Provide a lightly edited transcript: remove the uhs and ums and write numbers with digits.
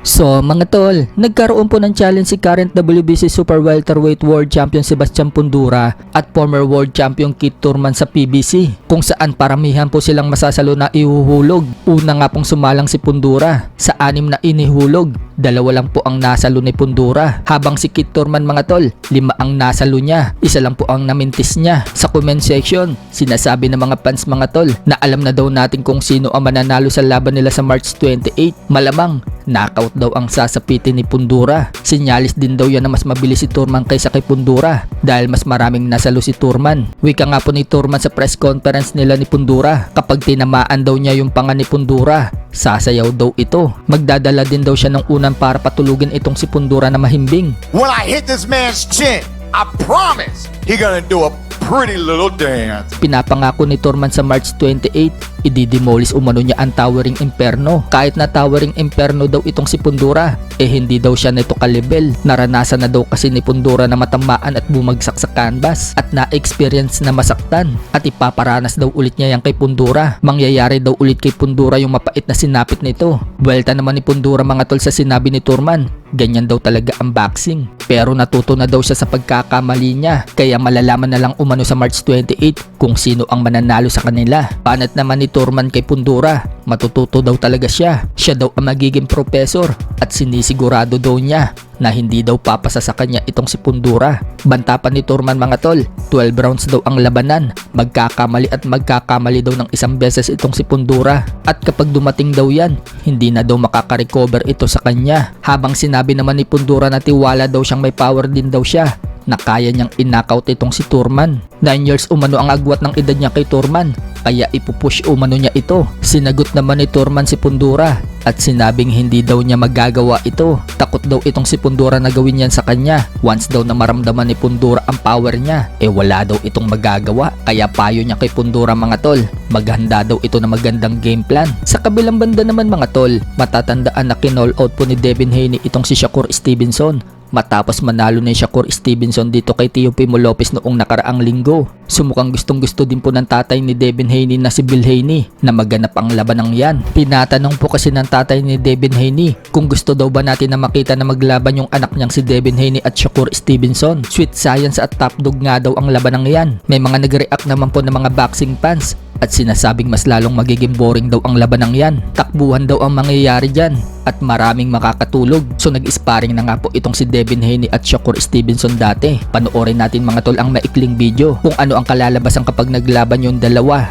So mga tol, nagkaroon po ng challenge si current WBC Super Welterweight World Champion Sebastian Fundora at former World Champion Keith Thurman sa PBC, kung saan paramihan po silang masasalo na ihuhulog. Una nga pong sumalang si Fundora. Sa 6 na inihulog, 2 lang po ang nasalo ni Fundora, habang si Keith Thurman mga tol, 5 ang nasalo niya, 1 lang po ang namintis niya. Sa comment section, sinasabi ng mga fans mga tol na alam na daw natin kung sino ang mananalo sa laban nila sa March 28. Malamang knockout daw ang sasapitin ni Fundora. Sinyalis din daw yan na mas mabilis si Thurman kaysa kay Fundora dahil mas maraming nasalo si Thurman. Wika nga po ni Thurman sa press conference nila ni Fundora, kapag tinamaan daw niya yung panga ni Fundora, sasayaw daw ito. Magdadala din daw siya ng unan para patulugin itong si Fundora na mahimbing. When I hit this man's chin, I promise he gonna do a pretty little dance. Pinapangako ni Thurman sa March 28, ididemolish umano niya ang Towering Inferno. Kahit na Towering Inferno daw itong si Fundora, hindi daw siya nito kalibel. Naranasan na daw kasi ni Fundora na matamaan at bumagsak sa canvas at na-experience na masaktan, at ipaparanas daw ulit niya yan kay Fundora. Mangyayari daw ulit kay Fundora yung mapait na sinapit nito. Buwelta naman ni Fundora mga tol sa sinabi ni Thurman. Ganyan daw talaga ang boxing, pero natuto na daw siya sa pagkakamali niya, kaya malalaman na lang umano sa March 28 kung sino ang mananalo sa kanila. Panat naman ni Thurman kay Fundora, matututo daw talaga siya. Siya daw ang magiging professor at sinisigurado daw niya na hindi daw papasa sa kanya itong si Fundora. Banta pa ni Thurman mga tol, 12 rounds daw ang labanan. Magkakamali daw ng 1 beses itong si Fundora, at kapag dumating daw yan, hindi na daw makaka-recover ito sa kanya. Habang sinabi naman ni Fundora na tiwala daw siyang may power din daw siya na kaya niyang in-knockout itong si Thurman. 9 years umano ang agwat ng edad niya kay Thurman, kaya ipupush umano niya ito. Sinagot naman ni Thurman si Fundora at sinabing hindi daw niya magagawa ito. Takot daw itong si Fundora na gawin yan sa kanya. Once daw na maramdaman ni Fundora ang power niya, wala daw itong magagawa. Kaya payo niya kay Fundora mga tol, maghanda daw ito na magandang game plan. Sa kabilang banda naman mga tol, matatandaan na kinall out po ni Devin Haney itong si Shakur Stevenson matapos manalo ni Shakur Stevenson dito kay Teofimo Lopez noong nakaraang linggo. Sumukang gustong gusto din po ng tatay ni Devin Haney na si Bill Haney na maganap ang labanang yan. Tinatanong po kasi ng tatay ni Devin Haney kung gusto daw ba natin na makita na maglaban yung anak niyang si Devin Haney at Shakur Stevenson. Sweet science at top dog nga daw ang labanang yan. May mga nag-react naman po ng mga boxing fans at sinasabing mas lalong magiging boring daw ang labanang yan. Takbuhan daw ang mangyayari dyan at maraming makakatulog. So nag-sparring na nga po itong si Devin Haney at Shakur Stevenson dati. Panoorin natin mga tol ang maikling video kung ano ang kalalabasan kapag naglaban yung dalawa.